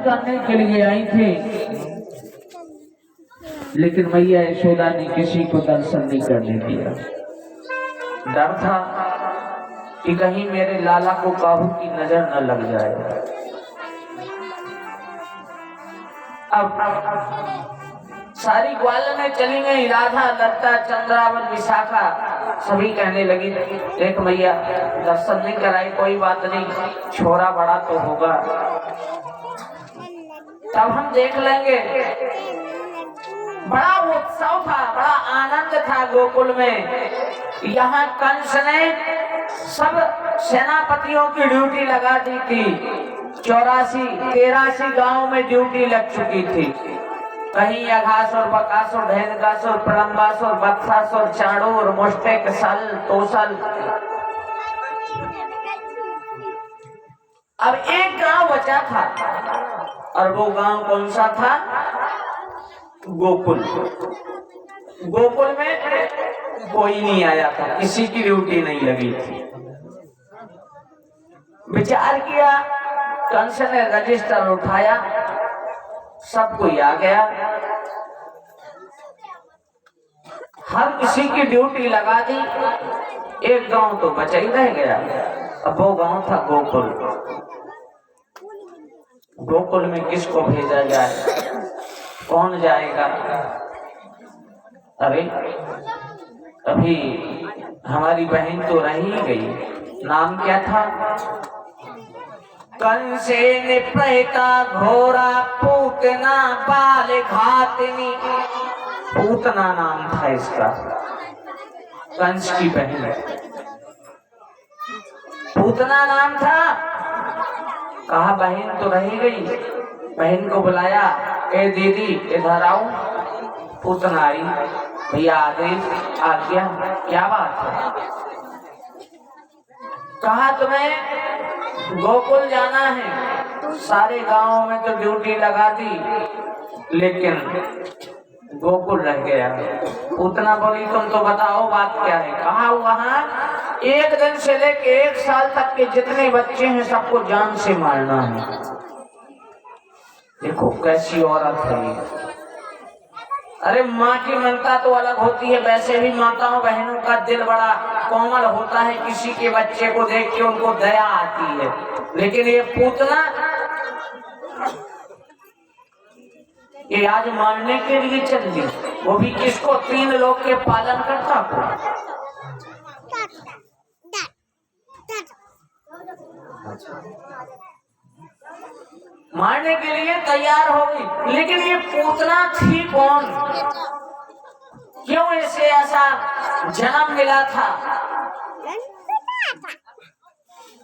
करने के लिए आई थी, लेकिन मैया यशोदा ने किसी को दर्शन नहीं करने दिया। डर था कि कहीं मेरे लाला को काहू की नजर न लग जाए। अब सारी ग्वालने चली गई, राधा, लता, चंद्रावत, विशाखा सभी कहने लगी देख मैया दर्शन नहीं कराई, कोई बात नहीं, छोरा बड़ा तो होगा, तब हम देख लेंगे। बड़ा उत्सव था, बड़ा आनंद था गोकुल में। यहाँ कंस ने सब सेनापतियों की ड्यूटी लगा दी थी। 83 गांव में ड्यूटी लग चुकी थी। कहीं अघासुर, बकासुर, ढेनकासुर, प्रलंबासुर, बत्सासुर, चाणूर, मुष्टिक, सल, तोसल। अब एक गांव बचा था, और वो गांव कौन सा था? गोकुल। गोकुल में कोई नहीं आया था, किसी की ड्यूटी नहीं लगी थी। विचार किया, कंस ने रजिस्टर उठाया, सब कोई आ गया, हर किसी की ड्यूटी लगा दी। एक गांव तो बचा ही रह गया। अब वो गांव था गोकुल। गोकुल में किसको भेजा जाए, कौन जाएगा? अरे अभी हमारी बहन तो रह ही गई, नाम क्या था? कंसे निपैता घोरा पूतना बाल घातनी। पूतना नाम था इसका, कंस की बहन पूतना नाम था। कहा बहन तो रह गई, बहन को बुलाया, ए दीदी इधर आओ। पूतना आई, भैया आदेश आज्ञा, क्या बात है? कहा तुम्हें गोकुल जाना है, सारे गांवों में तो ड्यूटी लगा दी, लेकिन गोकुल रह गया। पूतना बोली तुम तो बताओ बात क्या है? कहा वहां एक दिन से लेके 1 साल तक के जितने बच्चे हैं सबको जान से मारना है। देखो कैसी औरत है। अरे माँ की ममता तो अलग होती है, वैसे भी माताओं बहनों का दिल बड़ा कोमल होता है, किसी के बच्चे को देख के उनको दया आती है। लेकिन ये पूतना ये आज मारने के लिए चल दी, वो भी किसको? 3 लोग के पालन करता को। मारने के लिए तैयार हो गई। लेकिन ये पूतना थी कौन? क्यों इसे ऐसा जन्म मिला था?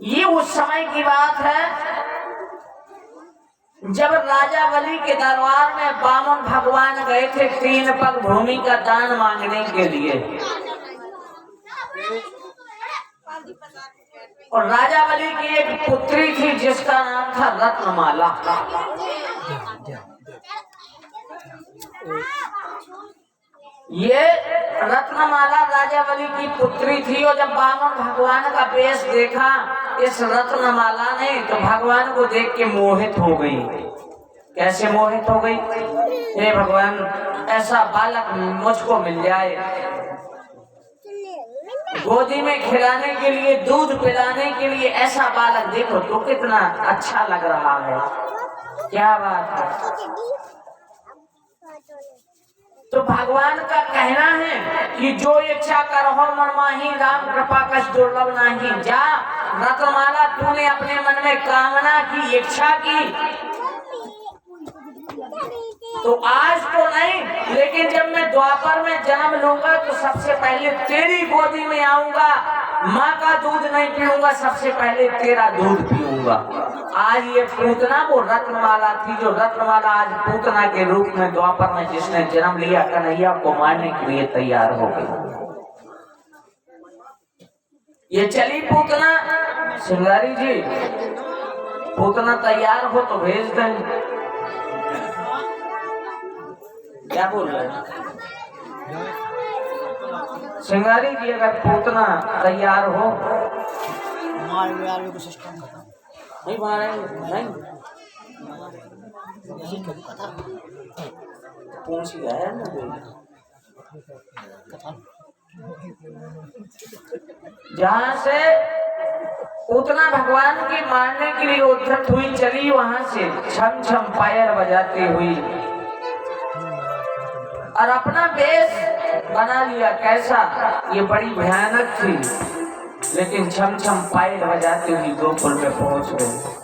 ये उस समय की बात है जब राजा बलि के दरबार में बामन भगवान गए थे 3 पग भूमि का दान मांगने के लिए। और राजा बलि की एक पुत्री थी जिसका नाम था रत्नमाला। ये रत्नमाला राजा बलि की पुत्री थी। और जब बामन भगवान का वेश देखा इस रत्नमाला ने, तो भगवान को देख के मोहित हो गई। कैसे मोहित हो गई? हे भगवान, ऐसा बालक मुझको मिल जाए, गोदी में खिलाने के लिए, दूध पिलाने के लिए, ऐसा बालक देखो तो कितना अच्छा लग रहा है। क्या बात है। तो भगवान का कहना है कि जो इच्छा करहो मन माही, राम कृपा कछ दुर्लभ नाही। जा रत्नमाला, तूने अपने मन में कामना की, इच्छा की, तो आज तो नहीं, लेकिन जब मैं द्वापर में जन्म लूंगा तो सबसे पहले तेरी गोदी में आऊंगा। माँ का दूध नहीं पीऊंगा, सबसे पहले तेरा दूध पीऊंगा। आज ये पूतना वो रत्नमाला थी, जो रत्नमाला आज पूतना के रूप में द्वापर में जिसने जन्म लिया, कन्हैया को मारने के लिए तैयार हो गई। ये चली पूतना। सिंगारी जी, पूतना तैयार हो तो भेज दें। क्या बोल रहे हैं सिंगारी जी? अगर पूतना तैयार हो, नहीं मारेंगे, नहीं पूछ गया ना जहां से उतना भगवान की मारने के लिए उद्धत हुई चली वहां से छम छम पायल बजाती हुई और अपना वेश बना लिया। कैसा? ये बड़ी भयानक थी, लेकिन छम छम पायल बजाती हुई गोकुल में पहुंच गई।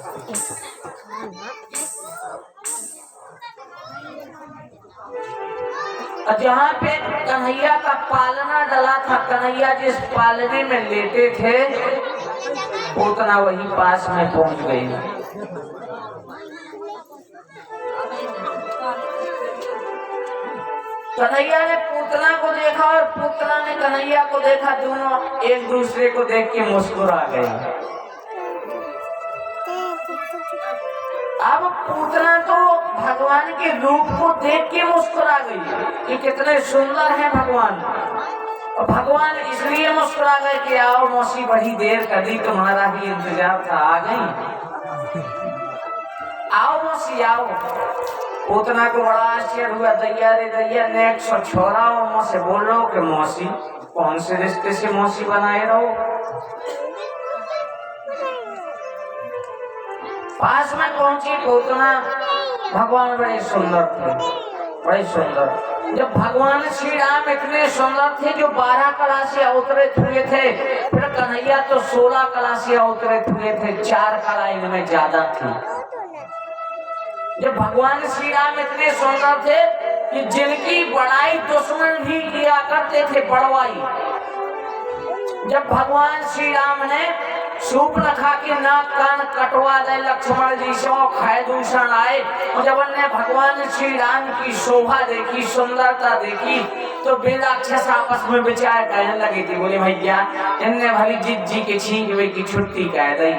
जहाँ पे कन्हैया का पालना डला था, कन्हैया जिस पालने में लेटे थे, पूतना वही पास में पहुंच गई। कन्हैया ने पूतना को देखा और पूतना ने कन्हैया को देखा, दोनों एक दूसरे को देख के मुस्कुरा गए। अब पूतना तो भगवान के रूप को देख के मुस्कुरा गई कि कितने सुंदर हैं भगवान। और भगवान इसलिए मुस्कुरा गए कि आओ मौसी, बड़ी देर कर दी, तुम्हारा ही इंतजार था, आ गई, आओ मौसी आओ। पूतना को बड़ा आश्चर्य हुआ, दैया रे दैया, नेक सो छोरा हो से बोल रहा हो कि मौसी, कौन से रिश्ते से मौसी बनाए रहो। पास में पहुंची पूतना, भगवान बड़े सुंदर थे, बड़े सुंदर। जब भगवान श्री राम इतने सुंदर थे जो 12 कला से अवतरित हुए थे, फिर कन्हैया तो 16 कला से अवतरित हुए थे, 4 कला इनमें ज्यादा थी। जब भगवान श्री राम इतने सुंदर थे कि जिनकी बड़ाई दुश्मन भी किया करते थे, बड़वाई। जब भगवान श्री राम ने शूर्पणखा के नाक कान कटवा दे लक्ष्मण जी से खै दूषण आए, और जब उन्होंने भगवान श्री राम की शोभा देखी, सुंदरता देखी, तो वे राक्षस आपस में विचार कहने लगे थे, बोले भैया इनने भली जिद जी के छींकवे की छुट्टी कह दी,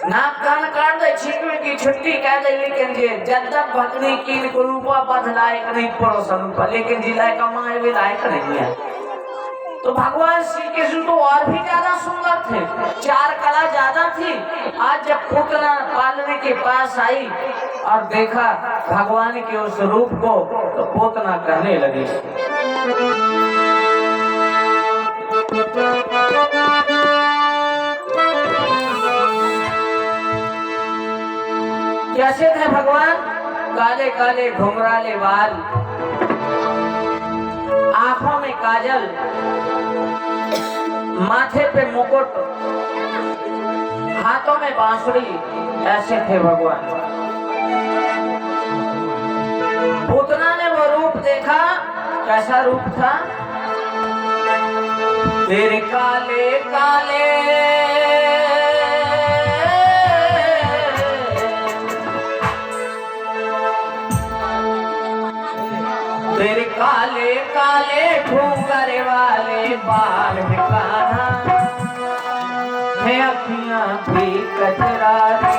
नाक कान काट दे, छींकवे की छुट्टी कह दे, लेकिन जे जद्दब भक्ति की रूपा बदलाए नहीं पड़ोसन, लेकिन जिला कमाए भी लायक नहीं है। तो भगवान श्री कृष्ण तो और भी ज्यादा सुंदर थे, 4 कला ज्यादा थी। आज जब पूतना पालने के पास आई और देखा भगवान के उस रूप को, तो पूतना कहने लगी, कैसे थे भगवान? काले काले घुंघराले बाल, आंखों में काजल, माथे पे मुकुट, हाथों में बांसुरी, ऐसे थे भगवान। पूतना ने वो रूप देखा, कैसा रूप था? तेरे काले काले तेरे काले काले घूंघर वाले बाल में कान्हा, है अखियां भी कजरारी।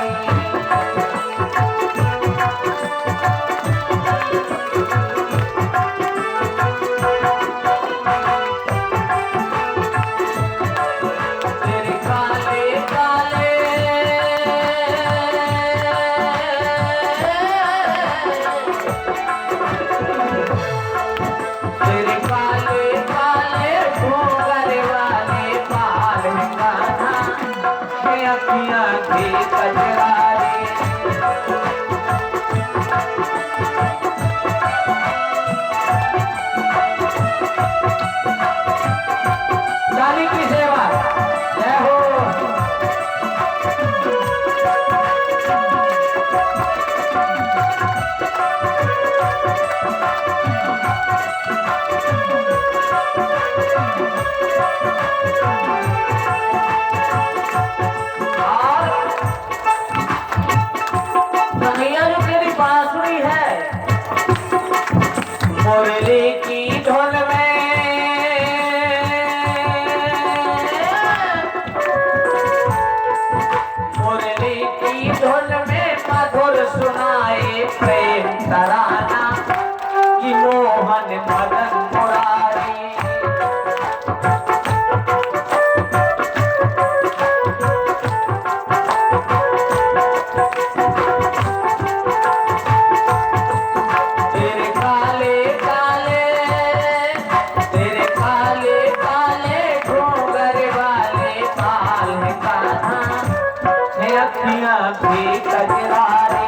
अखियां भी कजरारी।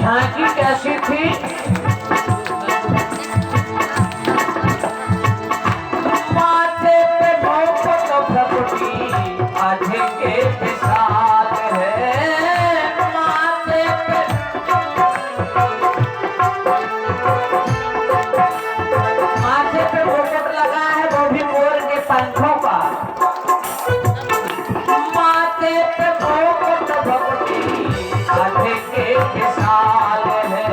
झांकी कैसी थी? माथे पे मुकुट भ्रकुटी आधे के विशाल है। माथे पे मुकुट लगा है, वो भी मोर के पंखों का। माथे पे मुकुट भ्रकुटी आधे के विशाल है।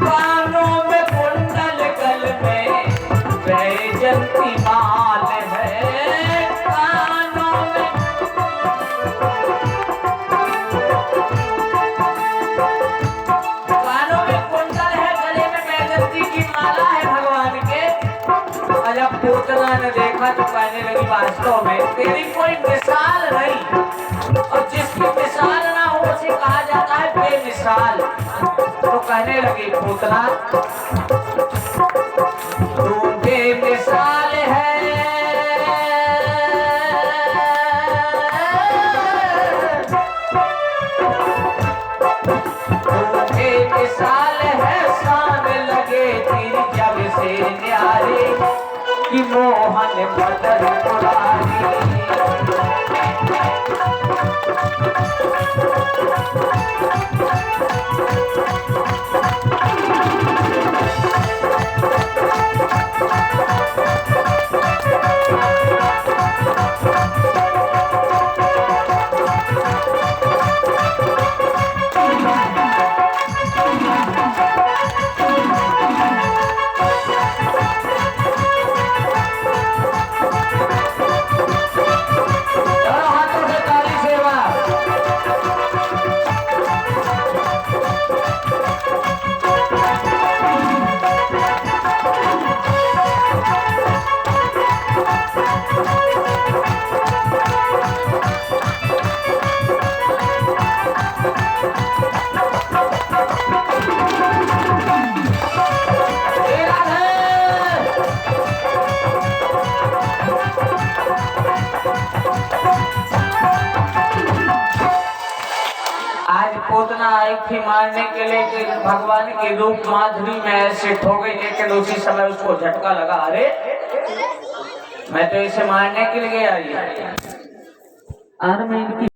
कानों में कुंडल, गल में वैजंती माल है। कानों में कुंडल है, गले में वैजंती की माला है भगवान के। और जब पूतना ने देखा तो कहने लगी वास्तव में तेरी कोई मिसाल नहीं, और जिसकी मिसाल ना हो उसे कहा जाता है बेमिसाल। तो कहने लगी पूतना तू बेमिसाल है, तू बेमिसाल है, शान लगे तेरी जग से न्यारी कि मोहन बदल पुरानी। पूतना आई थी मारने के लिए कि भगवान के रूप माधुरी में ऐसे हो गई, लेकिन उसी समय उसको झटका लगा, अरे मैं तो इसे मारने के लिए आई। और मैं इनकी